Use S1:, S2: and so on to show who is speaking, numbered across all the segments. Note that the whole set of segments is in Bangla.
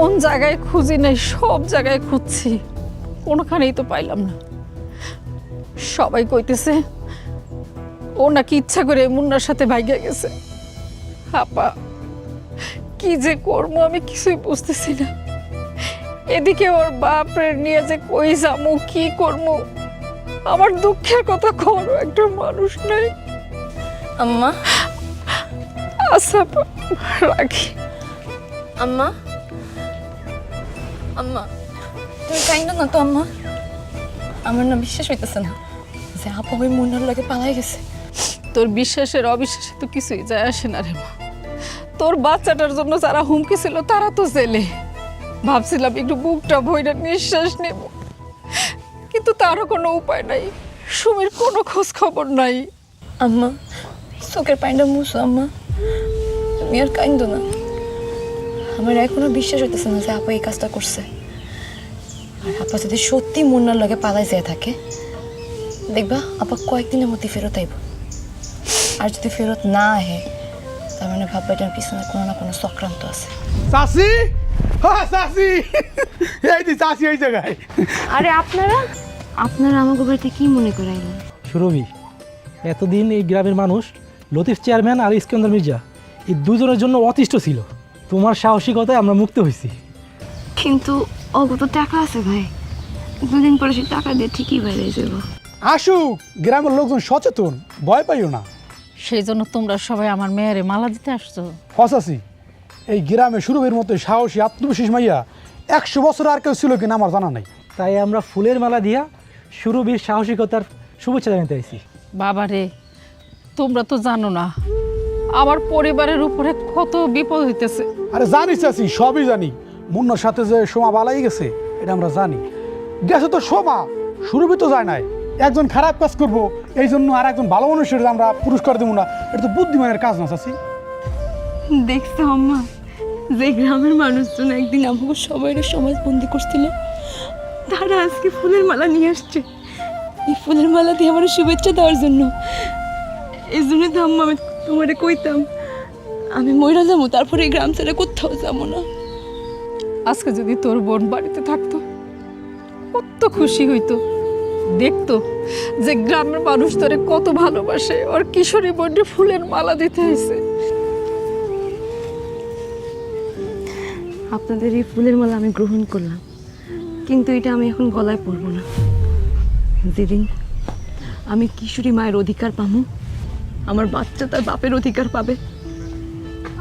S1: কোন জায়গায় খুঁজি নাই, সব জায়গায় খুঁজছি, কোনোখানেই তো পাইলাম না। সবাই কইতেছে ও নাকি ইচ্ছা করে মুন্নার সাথে ভাইগা গেছে। আপা, কি যে করবো আমি কিছুই বুঝতেছি না। এদিকে ওর বাপরে নিয়ে যে কই যামু, কি করবো, আমার দুঃখের কথা কোনো একটা মানুষ নেই।
S2: আম্মা,
S1: আচ্ছা আপা, রাখি।
S2: আম্মা, আম্মা, তুমি কাইন্ডো না তো আম্মা। আমার না বিশ্বাস হইতেছে না যে আপা ওই মুন্নার লাগে পালাই গেছে।
S1: তোর বিশ্বাসের অবিশ্বাসে তো কিছুই যায় আসে না রে মা। তোর বাচ্চাটার জন্য যারা হুমকি ছিল তারা তো জেলে। ভাবছিলাম একটু বুকটা ভইরা নিঃশ্বাস নেব, কিন্তু তারও কোনো উপায় নাই। সুমির কোনো খোঁজ খবর নাই।
S2: আম্মা, চোখের পানিটা মুছো আম্মা, তুমি আর কাইন্ডো না। আমার এখনো বিশ্বাস হইতেছে না যে আপা এই কাজটা করছে। আর আপা যদি সত্যি মুন্নার লগে পালাই যেয়ে থাকে, দেখবা আপা কয়েকদিনের মধ্যে ফেরত আইব। আর যদি ফেরত না আহে, তার মানে ভাববা এটার পিছনে কোনো না কোনো চক্রান্ত আছে।
S3: চাচি, হ্যাঁ চাচি, এই যে চাচি এই জায়গায়।
S4: আরে আপনারা আমাকে বাড়িতে কি মনে করাইলেন?
S5: সুরভি, এতদিন এই গ্রামের মানুষ লতিফ চেয়ারম্যান আর ইস্কন্দর মির্জা এই দুজনের জন্য অতিষ্ঠ ছিল। তোমার সাহসিকতায় আমরা মুক্ত হয়েছি।
S4: কিন্তু অগত টাকা আছে ভাই, দুদিন পরে সে টাকা দিয়ে ঠিকই বাইরে যাব।
S3: আসুক, গ্রামের লোকজন সচেতন, ভয় পাইও না।
S1: সেই জন্য তোমরা সবাই আমার মেয়েরে মালা দিতে আসছো।
S3: হসাসি, এই গ্রামে সুরভির মতো সাহসী আত্মবিশ্বাস মাইয়া 100 বছর আর কেউ ছিল কিনা আমার জানা নাই।
S5: তাই আমরা ফুলের মালা দিয়া সুরভির সাহসিকতার শুভেচ্ছা জানাতে আইছি।
S1: বাবারে, তোমরা তো জানো না আমার পরিবারের উপরে কত বিপদ হইতেছে।
S3: আরে জানি চাচি, সবই জানি। মুন্নার সাথে যে সোমা বালাই গেছে এটা আমরা জানি। গেছে তো সোমা, সুরভি তো যায় নাই। একজন খারাপ কাজ করবো এই জন্য আর একজন ভালো মানুষের আমরা পুরস্কার দেবো না, এটা তো বুদ্ধিমানের কাজ না চাচি।
S4: দেখছো আম্মা, যে গ্রামের মানুষজন একদিন আমাকে সবাই সমাজবন্দি করছিল, তারা আজকে ফুলের মালা নিয়ে আসছে এই ফুলের মালা দিয়ে আমার শুভেচ্ছা দেওয়ার জন্য। এই জন্য তো আম্মা আমি তোমারে কইতাম আমি মইরা যাবো, তারপরে এই গ্রাম ছেড়ে কোথাও যাবো না।
S1: আজকে যদি তোর বোন বাড়িতে থাকতো কত খুশি হইতো, দেখতো যে গ্রামের মানুষ তোরে কত ভালোবাসে। ওর কিশোরী বোনকে ফুলের মালা দিতে হয়েছে।
S4: আপনাদের এই ফুলের মালা আমি গ্রহণ করলাম, কিন্তু এটা আমি এখন গলায় পরবো না। যেদিন আমি কিশোরী মায়ের অধিকার পাবো, আমার বাচ্চা তার বাপের অধিকার পাবে,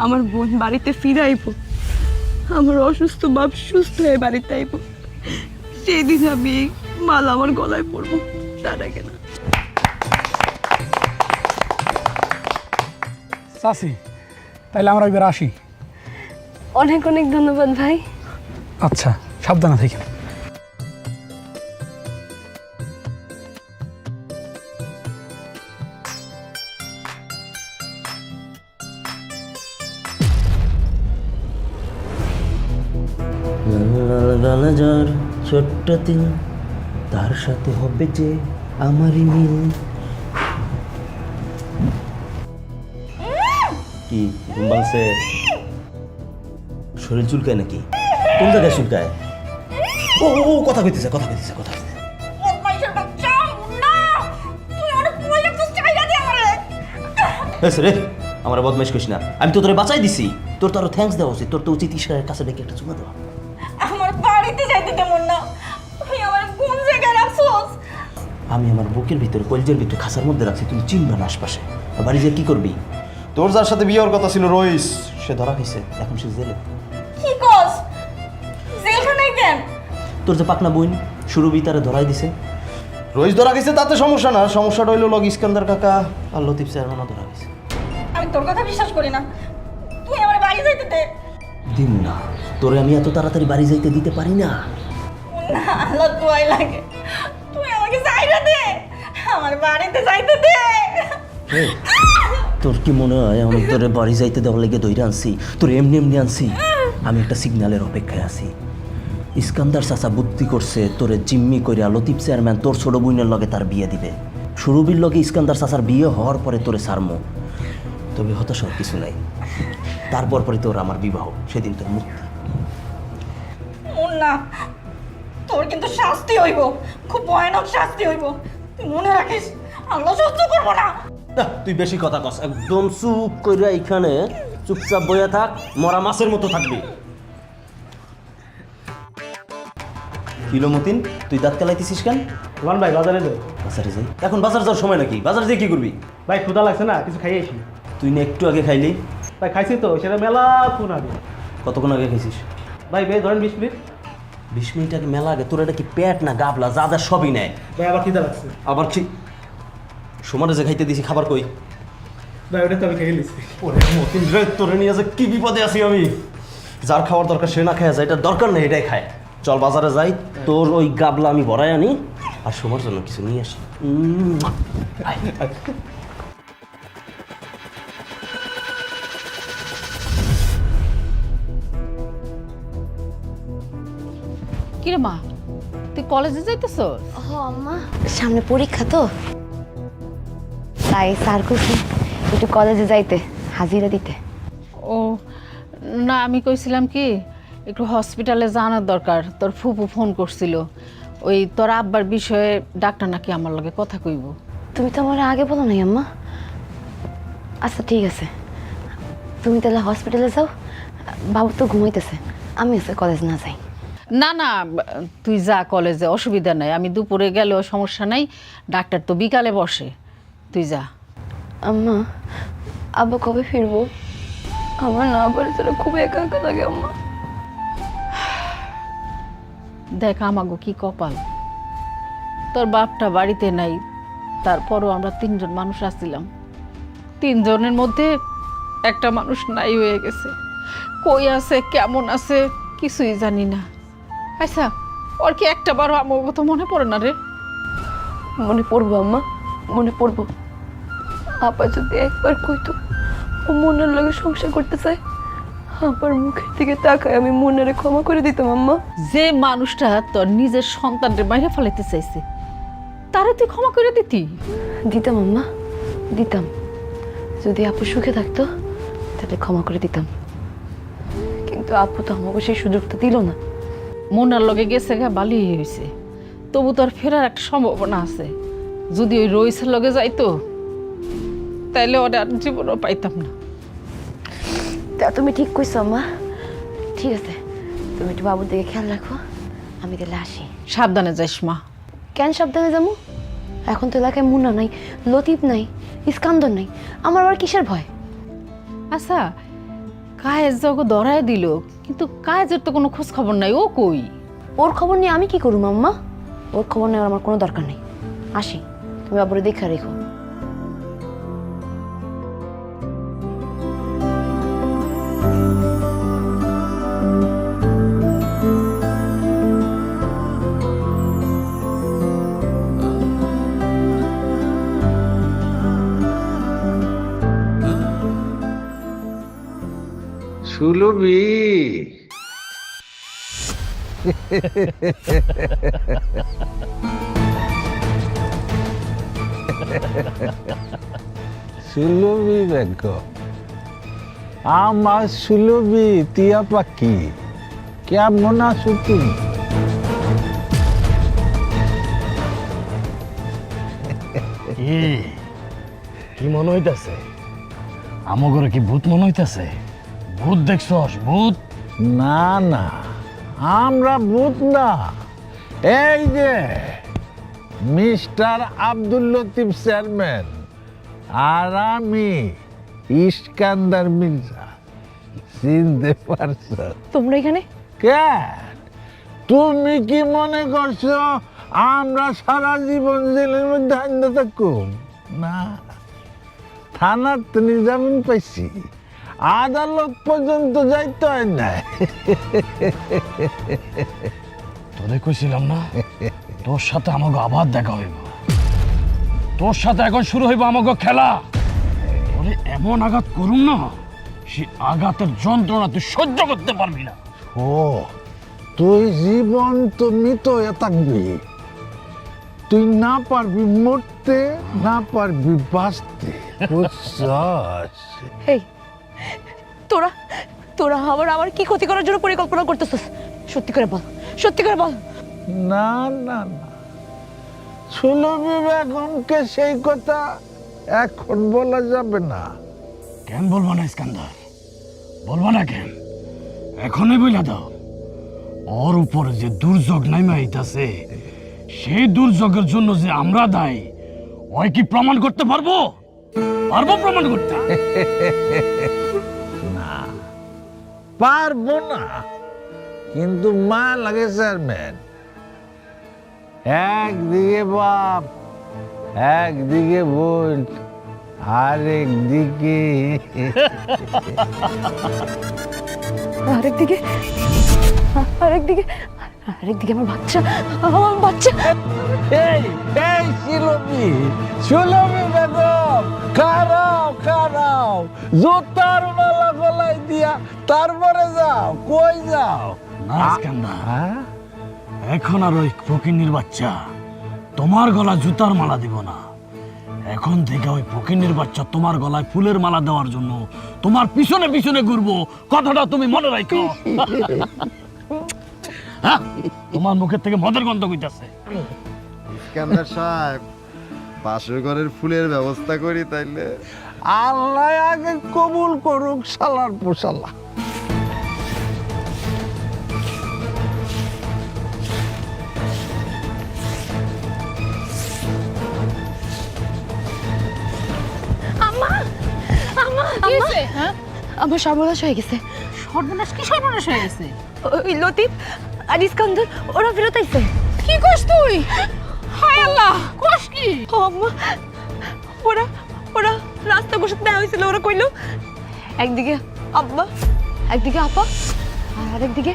S4: আমার বোন বাড়িতে ফিরে আইব, আমার অসুস্থ বাপ সুস্থ হয়ে বাড়িতে আইব, সেই দিন আমি এই মালা আমার গলায় পরবো, তার আগে না।
S3: চাচি, তাইলে আমরা এবার আসি।
S4: অনেক অনেক ধন্যবাদ ভাই।
S3: আচ্ছা, সাবধানে থাকেন।
S6: গালাজার ছোট্ট তিল, তার সাথে হবে যে আমারই মিল। কি ঘুম ভাঙছে? শরীর চুলকায় নাকি? কোন জায়গায় চুলকায়? ও ও কথা কইতেছে, কথা কইতেছে, কথা কইতেছে। রে আমার বদমাইশ করিস না, আমি তো তোরে বাঁচাই দিছি। তোর তো আরো থ্যাঙ্কস দেওয়া উচিত। তোর তো উচিত ঈশ্বরের কাছে ডেকে একটা চুমা দেওয়া।
S2: আমার বাড়িতে যাইতে তেমন না, তুই আমার কোন জায়গায় রাখছোস?
S6: আমি আমার বুকের ভিতরে, কলজের ভিতরে খাঁচার মধ্যে রাখছি। তুমি চিনবা না আশপাশে। আর বাড়ি যেয়ে কি করবি? তোর যার সাথে বিয়ের কথা ছিল রইস, সে ধরা খাইছে, এখন সে জেলে।
S2: কি কস? যেখানে কেন?
S6: তোর যে পাকনা বইন সুরভি তারে ধরাই দিছে। রইস ধরা গেছে তাতে সমস্যা না, সমস্যাটা হইলো লগ ইস্কান্দার কাকা আর লতিফ চেয়ারম্যানও ধরা গেছে।
S2: আমি তোর কথা বিশ্বাস করি না, তুই আমার বাড়ি যাইতে দে।
S6: দিন না, তোরে আমি এত তাড়াতাড়ি বাড়ি যাইতে দিতে পারি না।
S2: না, আল্লাহ দোয়াই লাগে, তুই আমাকে যাইতে দে, আমার বাড়িতে যাইতে দে।
S6: তোর কি মনে হয় আমি তোরে বাড়ি যাইতে দেওয়ার লেগে দইরা আনছি? তোর এমনি এমনি আনছি? আমি একটা সিগন্যালের অপেক্ষায় আছি। ইস্কান্দার চাচা বুদ্ধি করছে তোরে জিম্মি কইরা লতিফ চেয়ারম্যান তোর ছোট বোনের লগে তার বিয়ে দিবে। সুরভির লগে ইস্কান্দার চাচার বিয়ে হওয়ার পরে তোরে ছাড়মো। তবে হতাশ হওয়ার কিছু নাই, তারপর পরে তোর আমার বিবাহ, সেদিন তোর মুক্তি।
S7: না, তোর কিন্তু শাস্তি হইব, খুব ভয়ানক শাস্তি হইব। তুই মনে রাখিস, আমরা সহ্য করবো না।
S6: না, তুই বেশি কথা কস, একদম চুপ কইরা এখানে চুপচাপ বইয়া থাক, মরা মাছের মতো থাকবি। কিলো মতিন, তুই দাঁত কেলাইতেছিস কেন?
S5: রোহান ভাই বাজারে যাও।
S6: বাজারে যাই? এখন বাজার যাওয়ার সময় নাকি? বাজারে যেয়ে কি করবি?
S5: ভাই ক্ষুধা লাগছে না, কিছু খাইয়ে আসি।
S6: তুই না একটু আগে খাইলি?
S5: ভাই খাইছি তো, সেটা মেলা খুন আগে।
S6: কতক্ষণ আগে খাইছিস?
S5: ভাই ভাই ধরেন 20 মিনিট।
S6: 20 মিনিট আগে মেলা আগে। তোর এটা কি পেট না গাবলা? যা যা সবই নেয়।
S5: ভাই আবার খিদা লাগছে।
S6: আবার কি সমানে যে খাইতে দিছি খাবার কই?
S5: ভাই ওটা তো আমি খেয়ে নিচ্ছি।
S6: ওরে মতিন রে, তোরে নিয়ে যে কি বিপদে আছি আমি। যার খাওয়ার দরকার সে না খায় যায়, এটা দরকার নেই, এটাই খায়। চল বাজারে যাই, তোর ওই গাবলা আমি ভরাই আনি আর সময়ের জন্য কিছু নিয়ে আসি। আয়।
S1: কিরে মা, তুই কলেজে যাইতেছস?
S2: ও আম্মা, সামনে পরীক্ষা তো, তাই স্যার কইছে একটু কলেজে যাইতে, হাজিরা দিতে।
S1: ও না, আমি কইছিলাম কি একটু হসপিটালে জানার দরকার। তোর ফুপু ফোন করছিল, ওই তোর আব্বার বিষয়ে ডাক্তার নাকি আমার লগে কথা কইব।
S2: তুমি তো আমার আগে বলো নাই আম্মা। আচ্ছা ঠিক আছে, তুমি তাহলে হসপিটালে যাও, বাবু তো ঘুমাইতেছে, আমি আজকে কলেজ না যাই।
S1: না না, তুই যা কলেজে, অসুবিধা নাই। আমি দুপুরে গেলেও সমস্যা নাই, ডাক্তার তো বিকালে বসে, তুই যা।
S2: আম্মা, আব্বা কবে ফিরবো? আমার না বাড়ি ছাড়া খুব একা একা লাগে আম্মা।
S1: দেখ আমাগো কি কপাল, তোর বাপটা বাড়িতে নাই, তারপরও আমরা 3 জন মানুষ আসছিলাম। 3 জনের মধ্যে একটা মানুষ নাই হয়ে গেছে। কই আছে, কেমন আছে, কিছুই জানি না। আচ্ছা, ওর কি একটা বারও আমার কথা মনে পড়ে না রে?
S2: মনে পড়বো আম্মা, মনে পড়বো। আপা যদি একবার কইতো ও মনের লগে সংসার করতে চায়, আপার মুখের দিকে তাকায় আমি মনেরে ক্ষমা করে দিতাম আম্মা।
S1: যে মানুষটা তোর নিজের সন্তানকে বাইরে ফেলাইতে চাইছে, তারে তুই ক্ষমা করে দিতি?
S2: দিতাম আম্মা, দিতাম। যদি আপু সুখে থাকতো তাহলে ক্ষমা করে দিতাম, কিন্তু আপু তো আমাকে সেই সুযোগটা দিল না।
S1: মনার লগে গেছে গা, বালি হয়েছে, তবু তোর ফেরার একটা সম্ভাবনা আছে। যদি ওই রইসের লগে যাইতো, তাইলে ওটা আর জীবনও পাইতাম না।
S2: তা তুমি ঠিক কইছো আম্মা, ঠিক আছে, তুমি একটু বাবুর দিকে খেয়াল রাখো, আমি তাহলে আসি।
S1: সাবধানে যাইস মা।
S2: কেন সাবধানে যাবো? এখন তো এলাকায় মুন্না নাই, লতিফ নাই, ইস্কান্দর নাই, আমার আবার কিসের ভয়?
S1: আচ্ছা, কায়েজ যখন ধরায় দিল, কিন্তু কায়েজের তো কোনো খোঁজ খবর নাই, ও কই?
S2: ওর খবর নিয়ে আমি কি করবো আম্মা? ওর খবর নেওয়ার আমার কোনো দরকার নেই। আসি, তুমি আবার দেখা রেখো।
S8: সুলভি, সুলভি দেখো আমার সুলভি টিয়া পাখি, কেমন আছো তুমি?
S9: কি মনে হইতাছে? আমগরে কি ভূত মনে হইতাছে? ভূত দেখছস? ভূত
S8: না না, আমরা ভূত না, এই যে মিস্টার আব্দুল লতিফ চেয়ারম্যান আর আমি ইস্কান্দার মির্জা, চিনতে পারছ?
S2: তোমরা এখানে?
S8: কেন তুমি কি মনে করছো আমরা সারা জীবন জেলের মধ্যে আইন্দা থাকুম? না, থানার তো নিজামিন পাইছি, আদালত পর্যন্ত যাইতে হয় না।
S9: তোরে কইছিলাম না তোর সাথে আমাকে আবার দেখা হইব, তোর সাথে এখন শুরু হইব আমাকে খেলা। তোরে এমন আঘাত করুম না, সে আঘাতের যন্ত্রণা তুই সহ্য করতে পারবি না।
S8: ও, তুই জীবন তো মৃত হয়ে থাকবি, তুই না পারবি মরতে, না পারবি বাঁচতে, বুঝছস?
S2: এই তোরা তোরা আবার আমার কি ক্ষতি করার জন্য পরিকল্পনা করতেছিস? সত্যি করে বল,
S4: সত্যি করে বল।
S8: না না না, সুলভী বেগমকে সেই কথা এখন বলা যাবে না।
S9: কেন বলবো না ইস্কান্দার, বলবো না কেন? এখনই বইলা দাও। ওর উপরে যে দুর্যোগ নাইমা আইতাছে, সেই দুর্যোগের জন্য যে আমরা দায়ী, ওই কি প্রমাণ করতে পারবো? পারবো প্রমাণ করতে?
S8: পারবো না, কিন্তু মা লাগে চেয়ারম্যান। একদিকে বাপ, একদিকে বোন, আরেকদিকে
S4: আরেকদিকে আরেকদিকে আমার বাচ্চা, আমার বাচ্চা।
S8: এই এই সুলভী, সুলভী বেগম, খারাও খারাও, জুতার মালা গলায় দিয়া তারপরে যাও। কই যাও?
S9: না ইস্কান্দার,
S8: হ্যাঁ?
S9: এখন আর ওই ফকিন্নির বাচ্চা তোমার গলায় জুতার মালা দিব না। এখন থেকে ওই ফকিন্নির বাচ্চা তোমার গলায় ফুলের মালা দেওয়ার জন্য তোমার পিছনে পিছনে ঘুরবো। কথাটা তুমি মনে রাখো। হ্যাঁ, তোমার মুখের থেকে মদের গন্ধ কইতাছে।
S10: ইস্কান্দার সাহেব, পাশের ঘরের ফুলের ব্যবস্থা করি তাইলে।
S8: আল্লাহ আগে কবুল করুক শালার পোশালা।
S4: আমার সর্বনাশ হয়ে গেছে।
S1: সর্বনাশ? কি সর্বনাশ হয়ে গেছে?
S4: ওই লতিফ আর ইস্কান্দার ওরা ফেরত আইছে।
S1: কি করছ তুই? হায় আল্লাহ, কোষ কি?
S4: ও আম্মা, ওরা ওরা রাস্তা বসে দেওয়া হয়েছিল। ওরা কইলো একদিকে আব্বা, একদিকে আপা, আর আরেকদিকে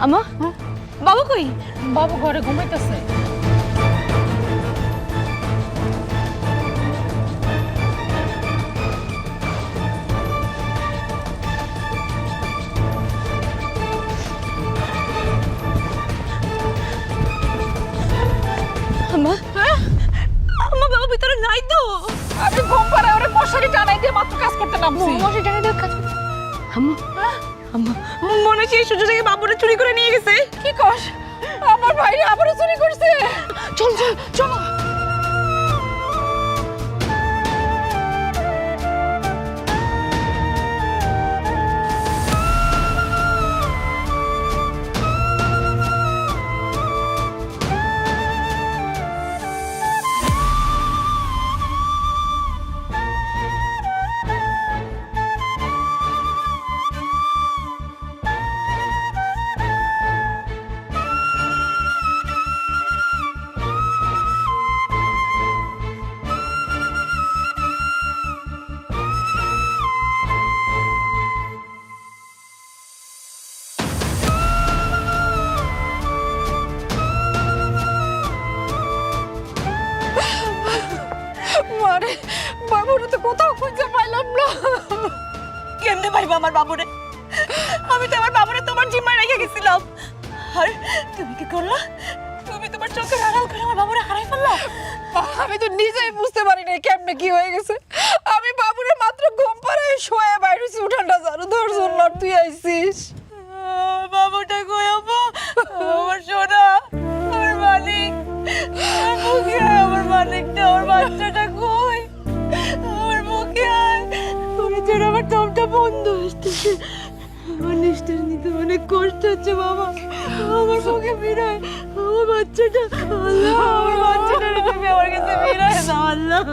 S4: আমা। বাবা কই?
S1: বাবু ঘরে ঘুমাইতেছে।
S4: আমা, আমা বাবা ভিতরে নাই তো।
S1: আমি ঘুম পাড়ায় ওরে মশারি টানাই দিয়ে মাত্র কাজ করতে নামছি।
S4: মশারি টানে দিয়ে কাজ করতে। আম্মা, আম্মা মনে হচ্ছে এই সুযোগ থেকে বাবুরে চুরি করে নিয়ে গেছে।
S1: কি কস? আমার ভাই আবারও চুরি করছে?
S4: চল চল চলো।
S1: মারে, বাবুরে তো কোথাও খুঁজে পাইলাম না।
S4: কেমনে পাইবো আমার বাবুরে? আমি তো আমার বাবুরে তোমার জিম্মায় রেখে গেছিলাম। আর তুমি কি করলা? তুমি তোমার চোখের আড়াল করে আমার বাবুরে হারাই ফেললা।
S1: আমি তো নিজেই বুঝতে পারি না কেমনে কি হয়ে গেছে। আমি বাবুরে মাত্র ঘুম পাড়ায় শোয়ে বাইরেছি, উঠানটা ঝাড়ু দেওয়ার জন্য, আর তুই আইছিস।
S4: বাবুটা কই আপা? আমার সোনা, আমার মালিক, আমার মুখে আয়, আমার মালিকটা, আমার বাচ্চাটা কই? আমার মুখে আয়। ওরে জন্য আমার দমটা বন্ধ আসতেছে, আমার নিঃশ্বাস নিতে অনেক কষ্ট হচ্ছে বাবা। আমার মুখে ফিরায় আমার বাচ্চাটা। আল্লাহ, আমার বাচ্চাটা তুমি আমার কাছে ফিরায় দাও আল্লাহ।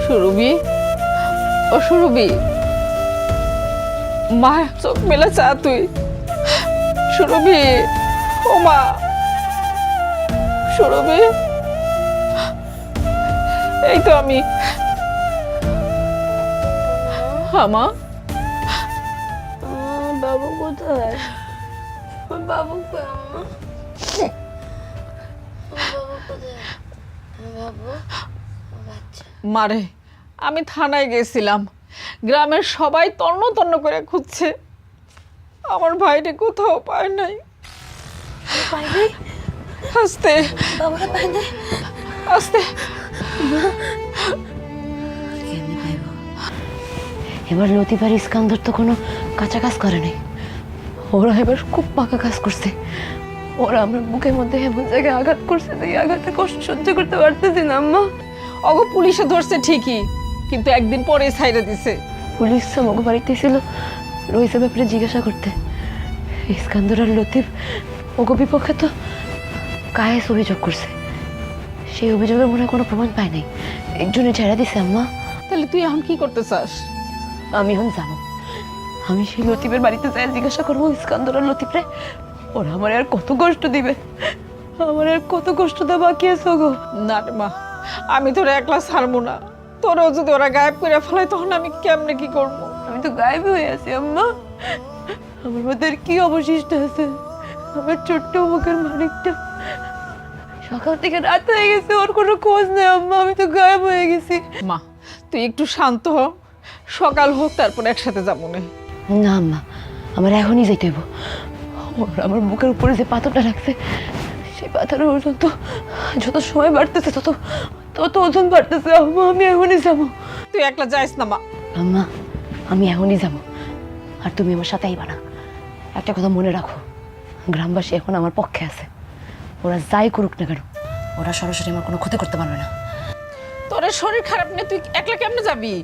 S1: সুরভি, ও সুরভি, মা চোখ মেলে চা তুই। সুরভি, ও মা, সুরভি, এই তো আমি। হ্যাঁ মা।
S2: বাবু কোথায়? বাবু কই আম্মা? বাবু কোথায়? বাবু বাচ্চা।
S1: মারে, আমি থানায় গেছিলাম, গ্রামের সবাই তন্ন তন্ন করে খুঁজছে, আমার ভাইরে কোথাও পায় নাই।
S2: পাইনি
S1: আস্তে
S2: বাবারা পাইনি
S1: আস্তে।
S2: কেমনে পাইব? এবার লতিফ আর ইস্কান্দর তো কোনো কাঁচা কাজ করে নাই, ওরা এবার খুব পাকা কাজ করছে। ওরা আমার বুকের মধ্যে এমন জায়গায় আঘাত করছে যে এই আঘাতে কষ্ট সহ্য করতে পারতেছি না আম্মা।
S1: অগো পুলিশে ধরছে ঠিকই, কিন্তু একদিন পরে ছাইড়া দিছে।
S2: পুলিশ আমাকে বাড়িতে ছিল রইসের ব্যাপারে জিজ্ঞাসা করতে। ইস্কান্দর আর লতিফ ওগো বিপক্ষে তো কায়েস অভিযোগ করছে, সেই অভিযোগের মনে হয় কোনো প্রমাণ পায় নাই, এর জন্য ছেড়ে দিছে আম্মা।
S1: তাহলে তুই এখন কি করতে চাস?
S2: আমি এখন যাবো, আমি সেই লতিফের বাড়িতে যাই জিজ্ঞাসা করবো ইস্কান্দর আর লতিফরে ওরা আমার আর কত কষ্ট দিবে, আমার আর কত কষ্ট দেওয়া বাকি আছে গো।
S1: না রে মা, আমি তোরা একলা ছাড়বো না। তোরাও যদি ওরা গায়েব করে ফেলায় তখন আমি কেমনে কি করবো?
S2: আমি তো গায়েব হয়ে আছি আম্মা, আমার মধ্যে আর কি অবশিষ্ট আছে? আমার ছোট্ট মুখের মানিকটা সকাল থেকে রাত হয়ে গেছে, ওর কোনো খোঁজ নেই আম্মা, আমি তো গায়েব হয়ে গেছি।
S1: মা তুই একটু শান্ত হ, সকাল হোক তারপর একসাথে যাবো না।
S2: না আম্মা, আমার এখনই যেতে হইব। ওরা আমার বুকের উপরে যে পাথরটা রাখছে সেই পাথরের ওজন তো যত সময় বাড়তেছে তত তত ওজন বাড়তেছে আম্মা, আমি এখনই যাবো।
S1: তুই একলা যাইস না মা।
S2: আম্মা আমি এখনই যাবো, আর তুমি আমার সাথে আইবা না। একটা কথা মনে রাখো, গ্রামবাসী এখন আমার পক্ষে আছে, ওরা যাই করুক না কেন ওরা সরাসরি আমার কোনো ক্ষতি করতে পারবে না।
S1: তোর শরীর খারাপ নেই, তুই একলা কেমনে যাবি?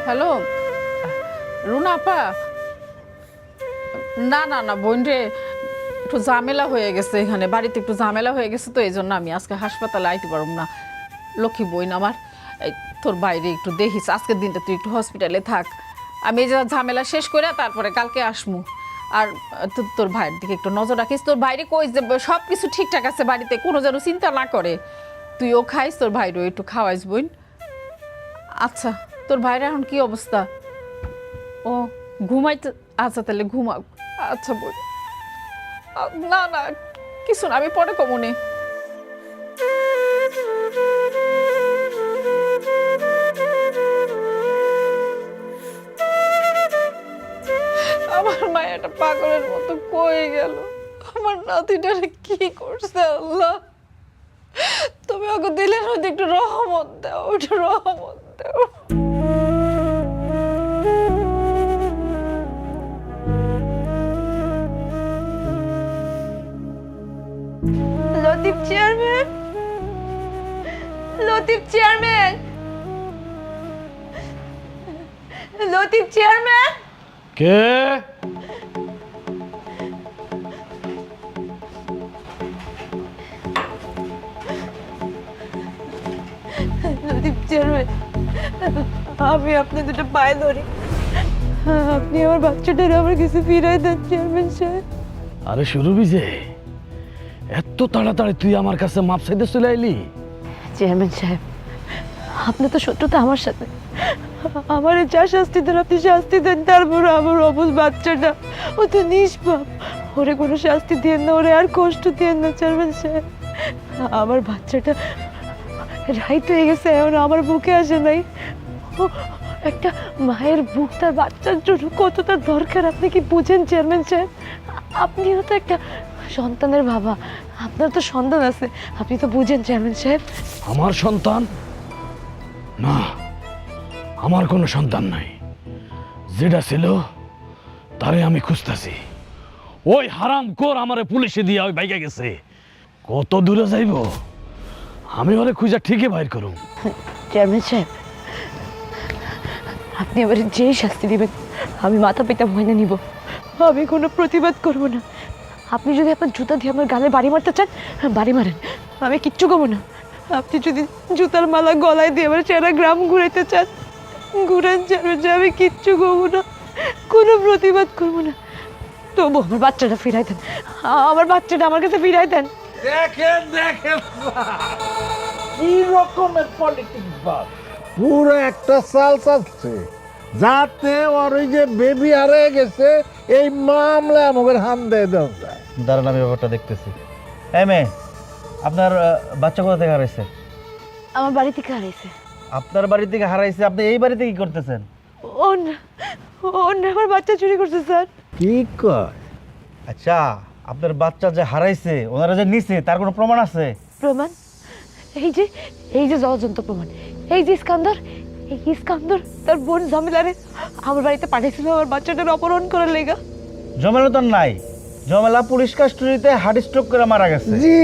S1: হ্যালো রুনা আপা, না না না বোন রে, একটু ঝামেলা হয়ে গেছে এখানে, বাড়িতে একটু ঝামেলা হয়ে গেছে, তো এই জন্য আমি আজকে হাসপাতালে আইতে পারব না। লক্ষ্মী বোন আমার, এই তোর বাইরে একটু দেখিস, আজকের দিনটা তুই একটু হসপিটালে থাক, আমি এই যে ঝামেলা শেষ করে তারপরে কালকে আসমু। আর তোর ভাইয়ের দিকে একটু নজর রাখিস, তোর বাইরে কই যে সব কিছু ঠিকঠাক আছে বাড়িতে, কোনো যেন চিন্তা না করে। তুইও খাইস, তোর ভাইরও একটু খাওয়াইস বোন। আচ্ছা তোর ভাইয়ের এখন কি অবস্থা? ও ঘুমাইতে, আচ্ছা তাহলে ঘুমাক। আচ্ছা বোন, না না কিছু না, আমি পরে কমনে। আমার মায়াটা পাগলের মতো কয়ে গেল, আমার নাতিটারে কি করছে আল্লাহ, তুমি ওকে দিলের মধ্যে একটু রহমত দাও, একটু রহমত দাও।
S2: Latif chairman, Latif chairman, Latif chairman.
S9: কে?
S2: লতিফ চেয়ারম্যান, আমি আপনার দুটো পায়ে ধরি, আপনি আমার বাচ্চাটার আমার কিছু ফিরাই দেন চেয়ারম্যান সাহেব।
S9: আরে শুরু বিজে, এত তাড়াতাড়ি তুই আমার কাছে মাপ চাইতে চলে আইলি?
S2: চেয়ারম্যান সাহেব, আপনি তো শত্রুতা আমার সাথে, আমার যা শাস্তি দেন আপনি শাস্তি দেন, তারপর আমার অবুঝ বাচ্চাটা ও তো নিষ্পাপ, ওরে কোনো শাস্তি দিয়ে না, ওরে আর কষ্ট দিয়ে না চেয়ারম্যান সাহেব। আমার বাচ্চাটা রাইট হয়ে গেছে, এখন আমার বুকে আসে নাই। ও একটা মায়ের বুক তার বাচ্চার জন্য কতটা দরকার আপনি কি বুঝেন চেয়ারম্যান সাহেব? আপনিও তো একটা সন্তানের বাবা, আপনার তো সন্তান আছে, আপনি তো বুঝেন চেয়ারম্যান সাহেব।
S9: আমার সন্তান? না, আমার কোনো সন্তান নাই, যেটা ছিল তারে আমি খুঁজতেছি। ওই হারামখোর আমারে পুলিশে দিয়ে ওই বাইকে গেছে, কত দূরে যাইব আমি ওরে খুঁজে ঠিকই বাইর করুম।
S2: চেয়ারম্যান সাহেব, আপনি এবারে যেই শাস্তি দিবেন আমি মাথা পেতে ভয় নিব, আমি কোনো প্রতিবাদ করব না। আপনি যদি আপনার জুতা দিয়ে আমার গালে বাড়ি মারতে চান বাড়ি মারেন, আমি কিচ্ছু করবো না। আপনি যদি জুতার মালা গলায় দিয়ে আমার সারা গ্রাম ঘুরাইতে চান ঘুরান চেয়ারম্যান সাহেব, আমি কিচ্ছু করবো না, কোনো প্রতিবাদ করবো না। তবু আমার বাচ্চাটা ফিরাই দেন, আমার বাচ্চাটা আমার কাছে ফিরাই দেন।
S8: দেখেন দেখেন কি রকমের পলিটিক্স বাস, পুরো একটা চাল চালছে যাতে ওর ওই যে বেবি হারিয়ে গেছে এই মামলা আমাদের হান দিয়ে দেওয়া যায়।
S11: দাঁড়ান আমি ব্যাপারটা দেখতেছি। এই মেয়ে, আপনার বাচ্চা কোথা থেকে হারাইছে?
S2: আমার বাড়ি থেকে হারাইছে।
S11: আপনার বাড়ি থেকে হারাইছে, আপনি এই বাড়িতে কি করতেছেন?
S4: আমার বাচ্চা চুরি করছে স্যার।
S8: কি কয়?
S11: আচ্ছা, আপনার বাচ্চা যে হারাইছে, ওনারা যে নিছে, তার কোনো প্রমাণ আছে?
S4: প্রমাণ? এই যে জলজন্ত প্রমাণ। এই যে ইস্কান্দর তার বোন জামিলারে আমার বাড়িতে পাঠিয়েছিল আমার বাচ্চাটার অপহরণ করার লেগা।
S11: জমেলা তো নাই, জমেলা পুলিশ কাস্টডিতে হার্ট স্ট্রোক করে মারা গেছে।
S8: জি।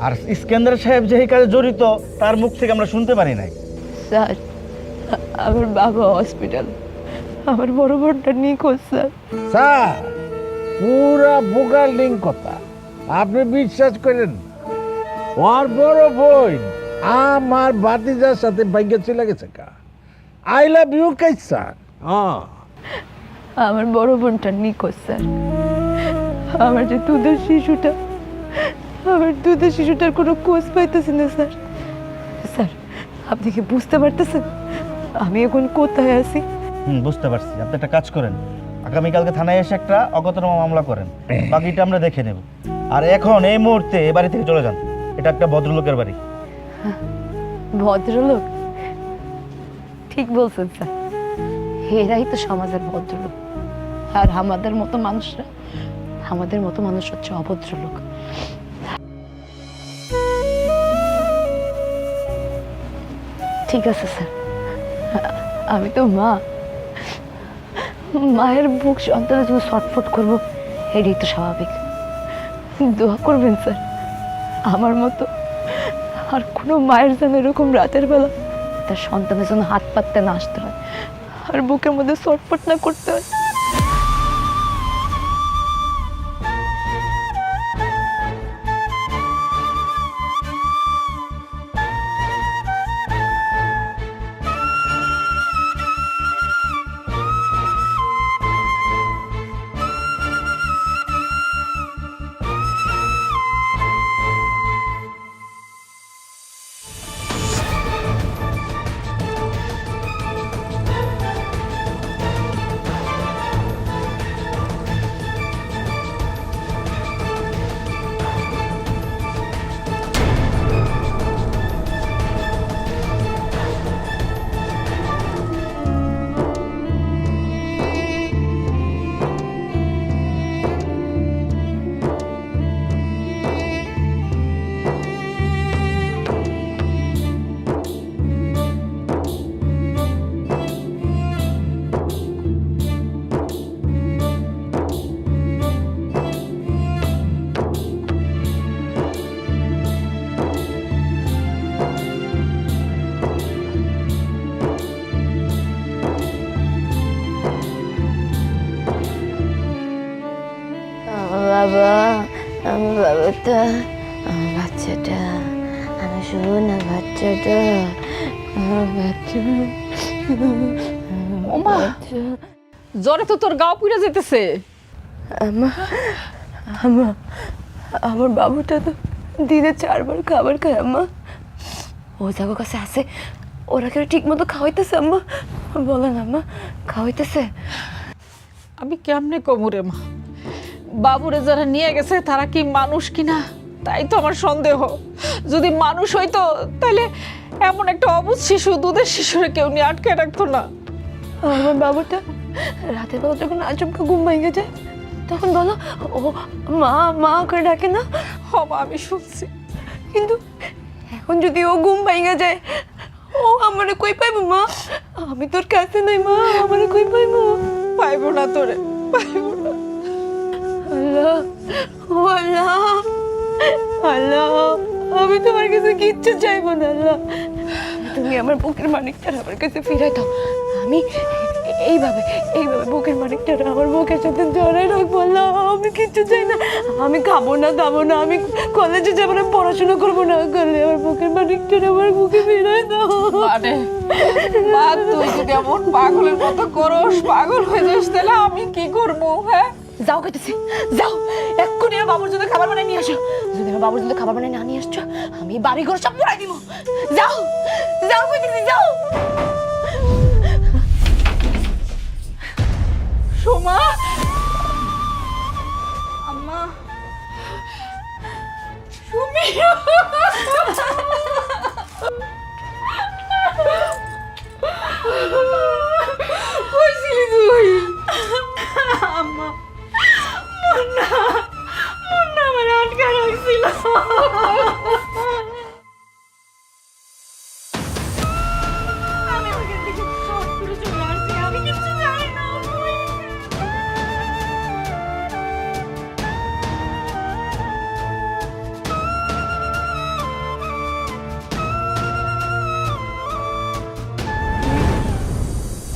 S11: আর ইস্কান্দার সাহেব যে এই কাজে জড়িত, তার মুখ থেকে আমরা শুনতে পারি নাই।
S4: স্যার, আমার বাবা হসপিটাল, আমার বড় বোনটা নিখোঁজ স্যার।
S8: স্যার, পুরা বোকালিং কথা, আপনি বিশ্বাস করেন না। ওর বড় বোন আমার ভাতিজার সাথে ভাগ্য চলে গেছে কা। I love you Kais sir.
S4: আমার বড় বোনটা নিখোঁজ স্যার। আমার যে দুধের শিশুটা, আমার দুধের শিশুটার কোনো খোঁজ পাইতেছি না স্যার। স্যার, আপনি কি বুঝতে পারতেছেন আমি এখন কোথায় আছি?
S11: বুঝতে পারছি। আপনি একটা কাজ করেন, আগামীকালকে থানায় এসে একটা অজ্ঞাতনামা মামলা করেন, বাকিটা আমরা দেখে নেব। আর এখন এই মুহূর্তে এ বাড়ি থেকে চলে যান। এটা একটা ভদ্রলোকের বাড়ি।
S4: ভদ্রলোক? ঠিক বলছেন স্যার, এরাই তো সমাজের ভদ্রলোক। আর আমাদের মতো মানুষ হচ্ছে অভদ্রলোক। ঠিক আছে স্যার, আমি তো মায়ের বুক সন্তানের জন্য ছটফট করবো, এটাই তো স্বাভাবিক। দোয়া করবেন স্যার আমার মতো আর কোনো মায়ের যেন এরকম রাতের বেলা তার সন্তানের জন্য হাত পাততে না আসতে হয়, আর বুকের মধ্যে ছটফট না করতে হয়। বাবা, আমার বাবাটা, আমার বাচ্চাটা, আমার সোনা বাচ্চাটা, আমার বাচ্চা।
S1: ওমা, জ্বরে তো তোর গা পুড়ে যেতেছে।
S4: আমার বাবুটা তো দিনে 4 বার খাবার খায় আম্মা। ও যাবার কাছে আছে, ওরা কেন ঠিক মতো খাওয়াইতেছে আম্মা? বলেন আম্মা, খাওয়াইতেছে?
S1: আমি কেমনে কমুরে মা, বাবুরে যারা নিয়ে গেছে তারা কি মানুষ কিনা তাই তো আমার সন্দেহ। যদি মানুষ হইতো তাহলে এমন একটা অবুঝ শিশু, দুধের শিশুরে কেউ নিয়ে আটকে রাখতো না।
S4: আমার বাবুটা রাতের বেলা যখন আচমকা ঘুম ভেঙে যায় তখন বলো ও মা মা করে ডাকে না?
S1: হবা, আমি শুনছি।
S4: কিন্তু এখন যদি ও ঘুম ভেঙে যায়, ও আমারে কই পাইবো মা? আমি তোর কাছে নাই মা, আমারে কই পাইবো?
S1: পাইবো না তোরে, পাইবো না।
S4: আল্লাহ, ও আল্লাহ, আল্লাহ, আমি তোমার কাছে কিচ্ছু চাইবো না আল্লাহ। তুমি আমার বুকের মানিকটা আমার কাছে ফিরাই দাও। আমি এইভাবে বুকের মানিকটা আমার বুকের সাথে জড়াই রাখবো আল্লাহ। আমি কিচ্ছু চাই না, আমি খাবো না দাবো না, আমি কলেজে যাবো না, পড়াশোনা করবো না, করলে আমার বুকের মানিকটা আমার বুকে ফিরাই দাও।
S1: মানে মা, তুই যদি এমন পাগলের মতো করস, পাগল হয়ে যাস, তাহলে আমি কি করবো? হ্যাঁ,
S4: যাও কইতেছি, যাও এক্ষুনি আমার বাবুর জন্য খাবার বানাই নিয়ে আসো। যদি আমার বাবুর জন্য খাবার বানাই না নিয়ে আসছো, আমি বাড়ি ঘর সব পুরাই দিব। যাও, যাও কইতেছি, যাও।
S1: সোমা, আম্মা, সুমি।
S7: আম্মা মুন্না মুন্না আমার আটকা রাখছিল। আমি ওখান থেকে শর্ট করে চলে আসছি, আমি কিছু জানি না।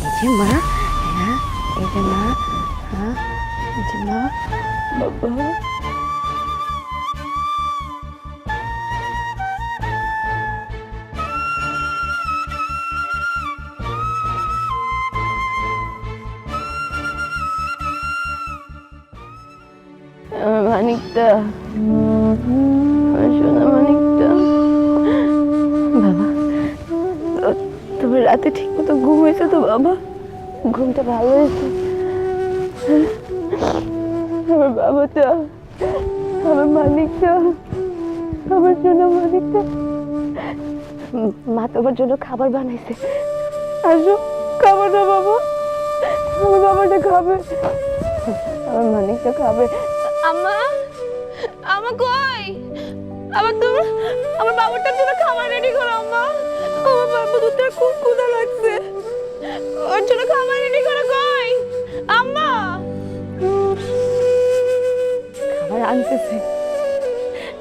S2: এই যে মা, হ্যাঁ এই যে মা, হ্যাঁ এই যে মা, বাবা। আমার মানিকটা, আমার সোনা মানিকটা। বাবা, তুমি রাতে ঠিক মতো ঘুম হয়েছে তো বাবা? ঘুমটা ভালো হয়েছে? আমার বাবাটা, আমার মানিকটা, আমার সোনা মানিকটা। মা তোমার জন্য খাবার বানাইছে, আসো খাবার না বাবা, আমার বাবাটা খাবে, আমার মানিকটা খাবে। আম্মা, আমা কই? আবার তুমি আমার বাবাটার জন্য খাবার রেডি করো আম্মা। আমার বাবা দুধটার খুব ক্ষুধা লাগছে, ওর জন্য খাবার রেডি করো। কই আম্মা? খাবার আনতেছে,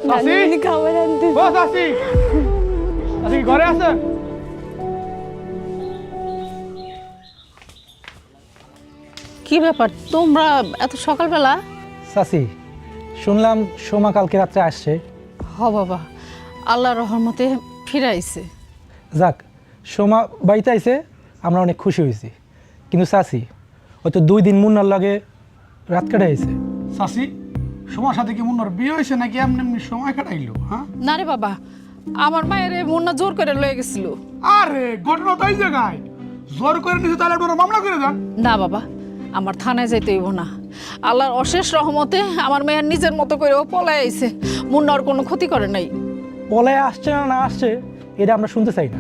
S2: নানি খাবার আনতেছে।
S3: ও চাচি, চাচি কি ঘরে আছে?
S1: কি ব্যাপার তোমরা এত সকালবেলা?
S5: চাচি, শুনলাম সোমা কালকে রাত্রে আসছে।
S1: হ বাবা, আল্লাহর রহমতে ফিরে আইছে।
S5: যাক, সোমা বাড়িতে আইছে, আমরা অনেক খুশি হয়েছি। কিন্তু চাচি, হয়তো 2 দিন মুন্নার লাগে রাত কাটাইছে।
S3: চাচি, সময় সাথে কি মুন্নার বিয়ে হয়েছে নাকি এমনি এমনি সময় কাটাইলো? হ্যাঁ,
S1: না রে বাবা, আমার মায়ের মুন্না জোর করে লয়ে গেছিল।
S3: আরে ঘটনা তো এই জায়গায়, জোর করে নিছে তাহলে আপনারা মামলা করে দেন।
S1: না বাবা, আমার থানায় যাইতে হইব না। আল্লাহর অশেষ রহমতে আমার মেয়ের নিজের মতো করে ও পলায় আইছে, মুন্নার কোনো ক্ষতি করে নাই।
S5: পলায় আসছে না আসছে এটা আমরা শুনতে চাই না।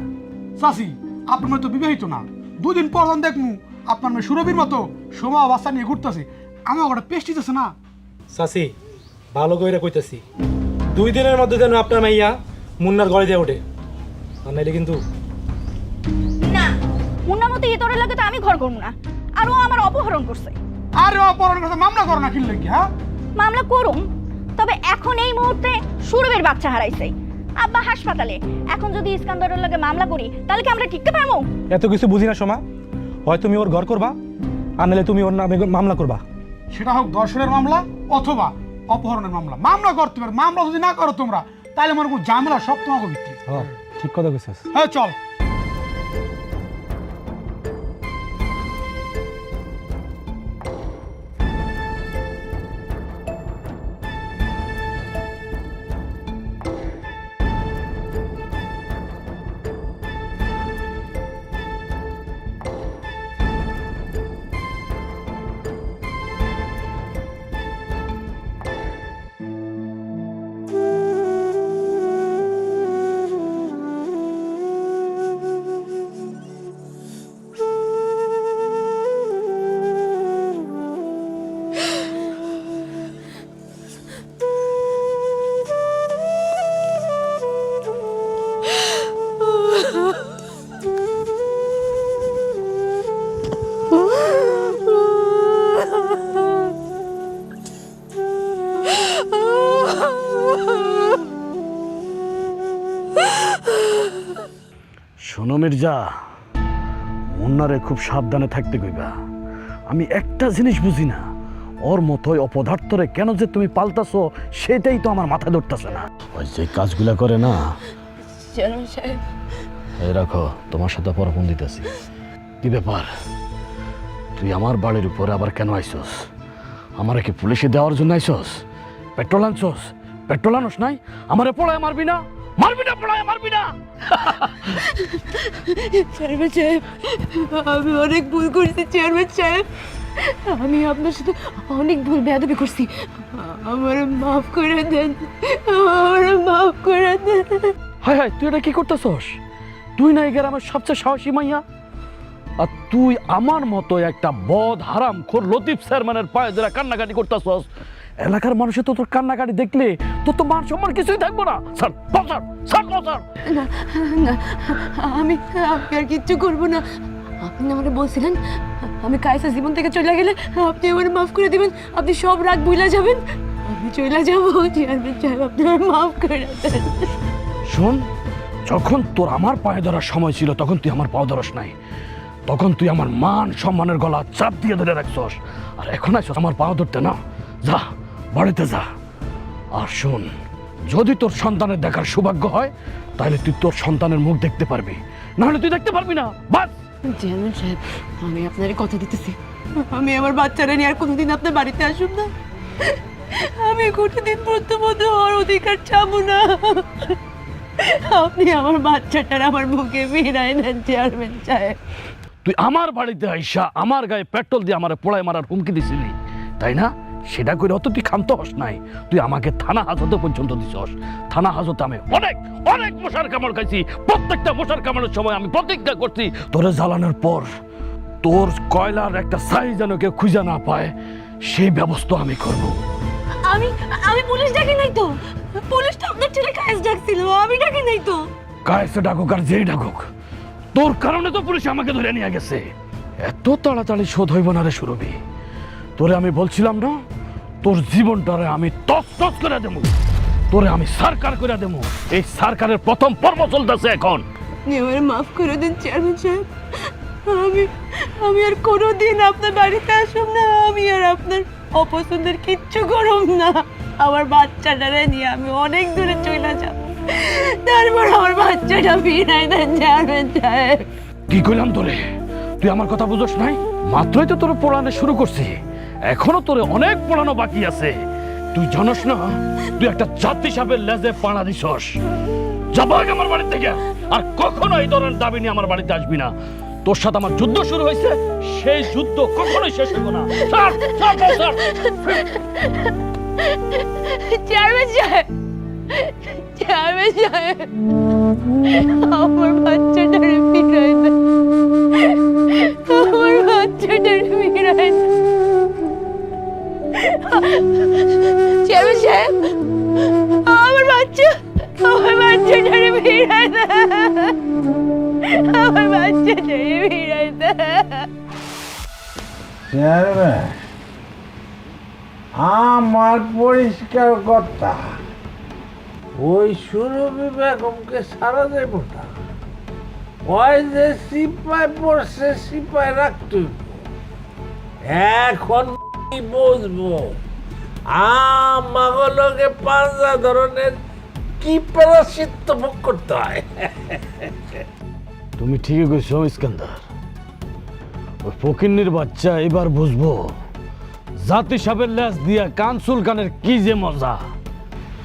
S3: চাচি, আপনার মেয়ে তো বিবাহিত না, 2 দিন পর যখন দেখমু আপনার মেয়ে সুরভির মতো সময় বাচ্চা নিয়ে ঘুরতেছে, আমার ওটা পেস্টিজ আছে না।
S5: চাচি, ভালো করে কইতেছি, 2 দিনের মধ্যে যেন আপনার মাইয়া মুন্নার গড়ে দিয়ে ওঠে, আর নাইলে কিন্তু।
S7: না, মুন্নার মতো ইতরে লাগে তো আমি ঘর করব না। আর ও আমার অপহরণ করছে।
S3: আরে অপহরণ করতে মামলা করো না, কি লাগি? হ্যাঁ,
S7: মামলা করুম, তবে এখন এই মুহূর্তে সুরভের বাচ্চা হারাইছে, আব্বা হাসপাতালে। এখন যদি ইস্কান্দারের লগে মামলা করি তাহলে কি আমরা টিকতে পারবো?
S5: এত কিছু বুঝি না সোমা, হয় তুমি ওর ঘর করবা, আর নাহলে তুমি ওর নামে মামলা করবা।
S3: সেটা হোক ধর্ষণের মামলা অথবা অপহরণের মামলা, মামলা করতে পারো। মামলা যদি না করো তোমরা, তাহলে মনে করো ঝামেলা সব তোমাকে ভিত্তি।
S5: হ্যাঁ, ঠিক কথা কইছিস।
S3: হ্যাঁ চল।
S9: শোনো মির্জা, মুন্নারে খুব সাবধানে থাকতে কইবা। আমি একটা জিনিস বুঝি না, ওর মতোই অপদার্থরে কেন যে তুমি পাল্টাছো সেটাই তো আমার মাথায় ধরতেছে না। ওই যে কাজগুলা করে না,
S2: চেয়ারম্যান সাহেব,
S9: এই রাখো, তোমার সাথে পরপন দিতেছি। কি ব্যাপার, তুই আমার বাড়ির উপরে আবার কেন আইসস? আমারে কি পুলিশে দেওয়ার জন্য আইসস? পেট্রোল আনছস? পেট্রোল আনস নাই? আমারে পড়ায় মারবি না? মারবি না, পড়ায় মারবি না?
S2: চেয়ারম্যান সাহেব, আমি অনেক ভুল করছি চেয়ারম্যান সাহেব, আমি আপনার সাথে অনেক ভুল বেয়াদবি করছি, আমার মাফ করে দেন, আমার মাফ করে দেন।
S9: হায় হায়, তুই এটা কি করতেছস? তুই না এই গ্রামের সবচেয়ে সাহসী মাইয়া, আর তুই আমার মতো একটা বদ হারাম খোর লতিফ চেয়ারম্যানের পায়ে ধরে কান্নাকাটি করতেছস। এলাকার মানুষের তো তোর কান্নাকাটি দেখলে তোর তো মান সম্মান কিছুই থাকবো না। স্যার স্যার স্যার স্যার
S4: না না, আমি আর কিচ্ছু করবো না। আপনি আমাকে বলছিলেন আমি কায়েসের জীবন থেকে চলে গেলে আপনি আমার মাফ করে দিবেন, আপনি সব রাগ ভুলে যাবেন। আমি চলে যাবো চেয়ারম্যান সাহেব, আপনি আমার মাফ করে দেন।
S9: শোন, যখন তোর আমার পায়ে ধরার সময় ছিল তখন তুই আমার পায়ে ধরস নাই, তখন তুই আমার মান সম্মানের গলা চাপ দিয়ে ধরে রাখছস। আর এখন আইসস আমার পায়ে ধরতে না, যা বাড়িতে যা। আর শোন, যদি তোর সন্তানের দেখার সৌভাগ্য হয় তাহলে তুই তোর সন্তানের মুখ দেখতে পারবি, নাহলে তুই দেখতে পারবি না। বাস।
S4: চেয়ারম্যান সাহেব, আমি আপনার কথা দিতেছি, আমি আমার বাচ্চারা নিয়ে আর কোনোদিন আপনার বাড়িতে আসুন না। আমি কোনোদিন প্রথমত হওয়ার অধিকার চাবো না। আপনি আমার বাচ্চাটার আমার বুকে ফিরাই দেন চেয়ারম্যান সাহেব।
S9: তুই আমার বাড়িতে আইসা আমার গায়ে পেট্রোল দিয়ে আমার পোড়ায় মারার হুমকি দিছিলি, তাই না? সেটা করে অত তুই ক্ষান্ত হস নাই, তুই আমাকে থানা হাজতে পর্যন্ত দিছস। থানা হাজতে আমি অনেক অনেক মশার কামড় খাইছি। প্রত্যেকটা মশার কামড়ের সময় আমি প্রতিজ্ঞা করছি তোরে জ্বালানোর পর তোর কয়লার একটা সাইজ যেন কেউ খুঁজে না পায় সেই ব্যবস্থা আমি করব।
S4: আমি পুলিশ ডাকি নাই তো, পুলিশ তো আপনার ছেলে কায়েস ডাকছিল, আমি ডাকি নাই তো।
S9: কায়েসে ডাকুক আর যেই ডাকুক, তোর কারণে তো পুলিশ আমাকে ধরে নিয়ে গেছে। এত তাড়াতাড়ি শোধ হইব না রে সুরভি। তোরে আমি বলছিলাম না, তোর জীবনটারে আমি টস টস করে দেবো, তোরে আমি সরকার করে দেবো। এই সরকারের প্রথম পর্ব চলতেছে এখন।
S4: আপনি আমার মাফ করে দিন চেয়ারম্যান সাহেব, আমি আর কোনোদিন আপনার বাড়িতে আসুম না, আমি আর আপনার অপছন্দের কিচ্ছু করুম না। আমার বাচ্চাটারে নিয়ে আমি অনেক দূরে চলে যাব, তারপর আমার বাচ্চাটা ফিরাই দেন চেয়ারম্যান সাহেব।
S9: কি কইলাম তোরে? তুই আমার কথা বুঝোস নাই? মাত্রই তো তোর পড়ানো শুরু করছি, এখনো তোরে অনেক পড়ানো বাকি আছে। তুই জানোস না তুই একটা জাতি সাপের লেজে পাড়া দিছস। যাবো আমার বাড়ি থেকে, আর কখনো এই ধরনের দাবি নিয়ে আমার বাড়িতে আসবি না। তোর সাথে আমার যুদ্ধ শুরু হয়েছে, সেই যুদ্ধ কখনোই শেষ হবে না। স্যার স্যার স্যার
S4: চেয়ারম্যান সাহেব, চেয়ারম্যান সাহেব, আমার বাচ্চাটারে ফিরাই দেন, আমার বাচ্চাটারে ফিরাই দেন। চেয়ারম্যান সাহেব, আমার বাচ্চাটারে ফিরাই দেন, আমার বাচ্চাটারে ফিরাই দেন।
S8: চেয়ারম্যান, আমার পরিষ্কার কথা, ওই সুরভি বেগমকে সারা দেব না। ওই যে সিপাই পড়ছে সিপাই রাখতে এখন বুঝবো আমাগুলোকে পাঁচা ধরনের কি প্রায়শ্চিত্ত ভোগ করতে হয়।
S9: তুমি ঠিকই কইছো ইস্কান্দার, ওই ফকিন্নির বাচ্চা এবার বুঝবো জাতি সাপের লেজ দিয়া কান চুলকানের কি যে মজা।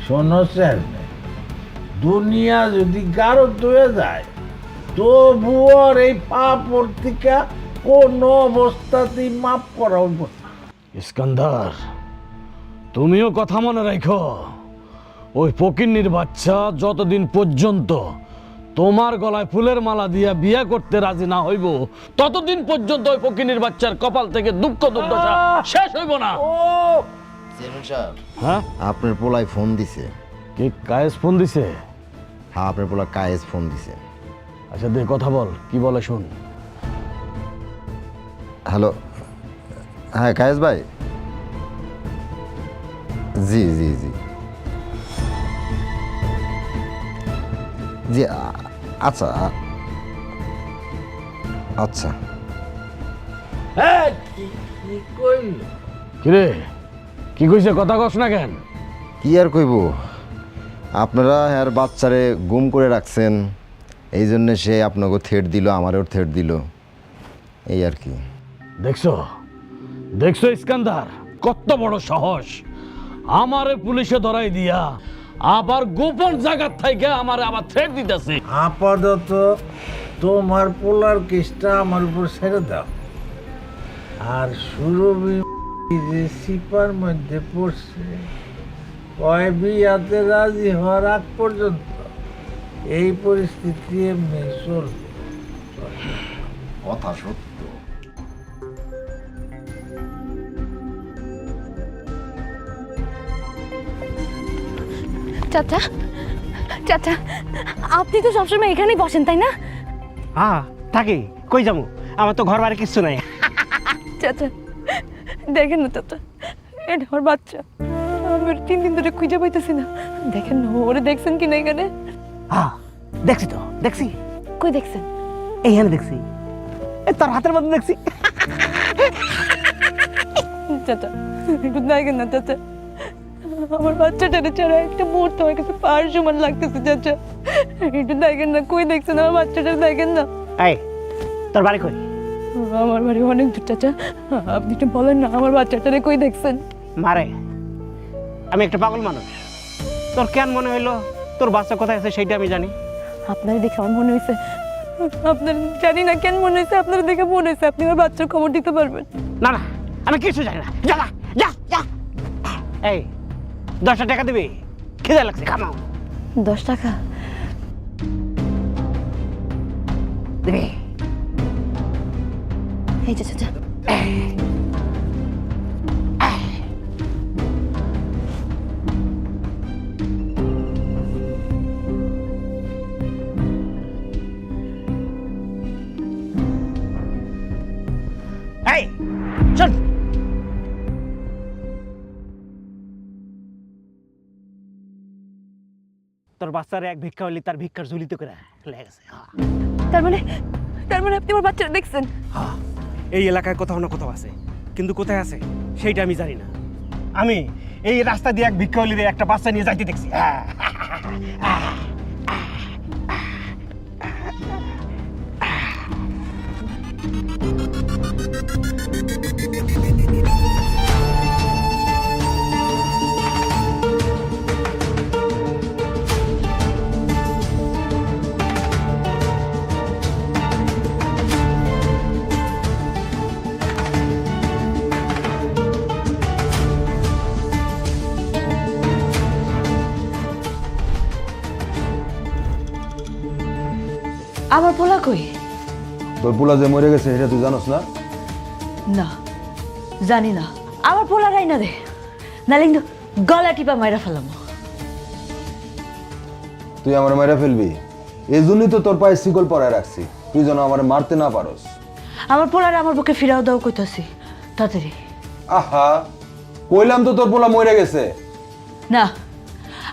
S8: শোনো চেয়ারম্যান, দুনিয়া যদি গাঢ় হয়ে যায় তবুও এই পাপর থেকে কোনো অবস্থাতেই মাফ করা হইব না।
S9: ইস্কান্দার, তুমিও কথা মনে রাখো, ওই ফকিন্নির বাচ্চা যতদিন পর্যন্ত তোমার গলায় ফুলের মালা দিয়া বিয়ে করতে রাজি না হইব ততদিন পর্যন্ত ওই ফকিন্নির বাচ্চার কপাল থেকে দুঃখ দুর্দশা শেষ হইব না।
S10: চেয়ারম্যান সাহেব,
S9: হ্যাঁ,
S10: আপনার পোলায় ফোন দিছে।
S9: কি কায়েস ফোন দিছে?
S10: হ্যাঁ, আপনার পোলা কায়েস ফোন দিছে।
S9: আচ্ছা দে কথা বল, কি বলে শুন।
S10: হ্যালো, হ্যাঁ কায়েস ভাই। জি জি জি জি, আচ্ছা আচ্ছা।
S8: হ্যাঁ, কি কইল?
S9: কিরে কি কইছে, কথা কস না কেন?
S10: কি আর কইব, আপনারা আর বাচ্চারে গুম করে রাখছেন, এই জন্য সে আপনাকে থ্রেট দিল, আমারও থ্রেট দিল, এই আর কি।
S9: দেখছো দেখছো ইস্কান্দার, কত বড় সাহস! আমারে পুলিশে ধরাই দিয়া আবার গোপন জায়গা থেকে আমার আবার থ্রেট দিতেছে।
S8: আপাতত তোমার পোলার কেসটা আমার উপর ছেড়ে দাও, আর সুরভি যে সিপার মধ্যে পড়ছে কয় বিয়াতে রাজি হওয়ার আগ পর্যন্ত এই পরিস্থিতি এমনি চলবে।
S10: কথা সত্য।
S2: চাচা চাচা আপনি তো সবসময় এখানেই বসেন তাই না?
S12: হ্যাঁ থাকি, কই যাবো, আমার তো ঘর বাড়ি কিচ্ছু নাই।
S2: চাচা দেখেন না চাচা, এটা আমার বাচ্চা, আমি ওর 3 দিন ধরে খুঁজে পাইতেছি না। দেখেন না ওরে দেখছেন কি না এখানে?
S12: হ্যাঁ দেখছি তো, দেখছি।
S2: কই দেখছেন?
S12: এইখানে দেখছি, তোর হাতের মধ্যে দেখছি।
S2: চাচা একটু দেখেন না চাচা, আমার বাচ্চাটারে ছাড়া একটা মুহূর্ত আমার কাছে পাহাড় সমান লাগতেছে চাচা, একটু দেখেন না, কই দেখছেন আমার বাচ্চাটা, দেখেন না।
S12: এই তোর বাড়ি কই?
S2: আমার বাড়ি অনেক দূর চাচা, আপনি একটু বলেন না আমার বাচ্চাটারে কই দেখছেন?
S12: মারে, আমি একটা পাগল মানুষ, তোর কেন মনে হইলো তোর বাচ্চা কোথায় আছে সেইটা আমি জানি?
S2: আপনার দেখে আমার মনে হয়েছে, আপনার জানি না কেন মনে হয়েছে, আপনার দেখে মনে হয়েছে আপনি আমার বাচ্চার খবর দিতে পারবেন।
S12: না না, আমি কিছু জানি না, যা না, যা যা। এই 10টা টাকা দিবি, খিদে লাগছে, খামাও।
S2: 10 টাকা
S12: দিবি?
S2: এই যে চাচা।
S12: এই শোন, তোর বাচ্চার এক ভিক্ষা হইলি তার ভিক্ষার ঝুলিতে করে লেগে গেছে।
S2: তার মানে আপনি আমার বাচ্চাটা দেখছেন?
S12: এই এলাকায় কোথাও না কোথাও আছে, কিন্তু কোথায় আছে সেইটা আমি জানি না। আমি এই রাস্তা দিয়ে এক ভিক্ষা হইলি একটা বাচ্চা নিয়ে যাইতে দেখছি।
S4: আমার পোলা কই?
S10: তোর পোলা যে মরে গেছে এটা তুই জানোস না?
S4: না জানি না, আমার পোলা রাই না রে, নালে কিন্তু গলা টিপা মাইরা ফেলাম।
S10: তুই আমার মেরে ফেলবি, এই জন্যই তো তোর পায়ে শিকল পরায় রাখছি, তুই যেন আমার মারতে না পারস।
S4: আমার পোলার আমার বুকে ফিরাও দাও কইতাছি তাড়াতাড়ি।
S10: আহা, কইলাম তো তোর পোলা মরে গেছে।
S4: না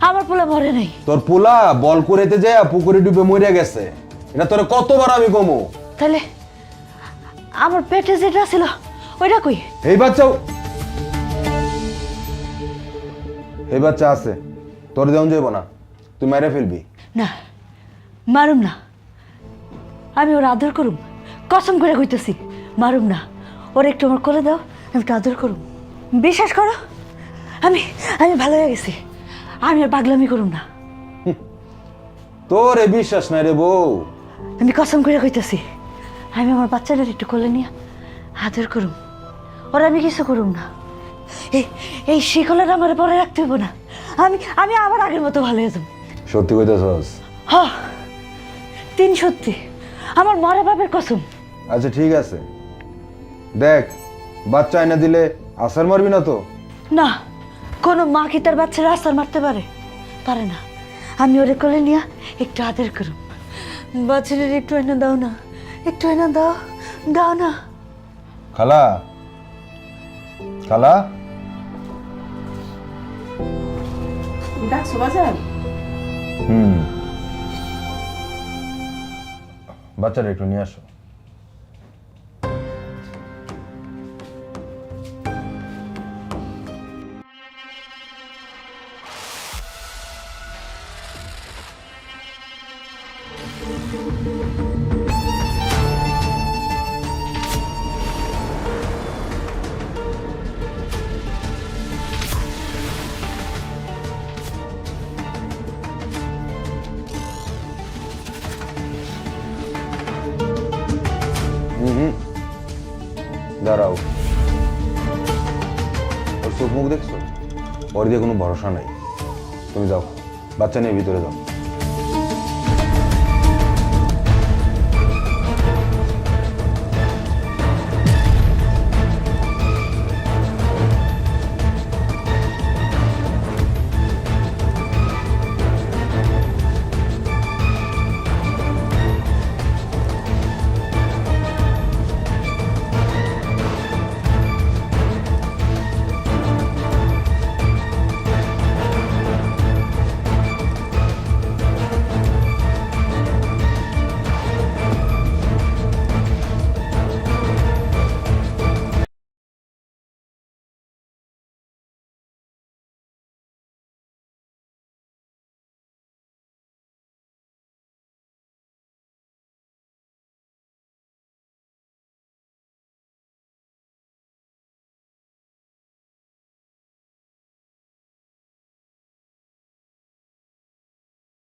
S4: আমার পোলা মরে নাই।
S10: তোর পোলা বল করেতে যায় পুকুরে ডুবে মরে গেছে, এটা তোর কতবার আমি কমু।
S4: তাহলে আমার পেটে যেটা ছিল ওইটা কই?
S10: এই বাচ্চা আছে, তোর যেমন যাইব না, তুই মেরে ফেলবি।
S4: না মারুম না, আমি ওর আদর করুম, কসম করে কইতেছি মারুম না। ওর একটু আমার কোলে দাও, আমি একটু আদর করুম। বিশ্বাস করো আমি আমি ভালো হয়ে গেছি, আমি আর পাগলামি করুম না।
S10: তোর এ বিশ্বাস নাই রে বউ।
S4: আমি কসম করে কইতেছি আমি আমার বাচ্চাটার একটু কোলে নিয়ে আদর করুম, ওর আমি কিছু করুম না। এই শিকলের আমার পরে রাখতে হইব না, আমি আমি আবার আগের মতো ভালো হয়ে যাব।
S10: সত্যি কইতেছস?
S4: হ 3 সত্যি, আমার মরা বাপের কসম।
S10: আচ্ছা ঠিক আছে, দেখ বাচ্চা এনে দিলে আসার মারবি না তো?
S4: না, কোনো মা কি তার বাচ্চারা আসার মারতে পারে? পারে না। আমি ওরে কোলে নিয়ে একটু আদর করুম। বাচ্চাদের একটু এনে দাও না, একটু এনে দাও, দাও না।
S10: খালা, খালা,
S1: ডাকছো বাজার?
S10: বাচ্চাটা একটু নিয়ে আসো। দাঁড়াও, ওর চোখ মুখ দেখছো? ওর দিয়ে কোনো ভরসা নাই। তুমি যাও, বাচ্চা নিয়ে ভিতরে যাও।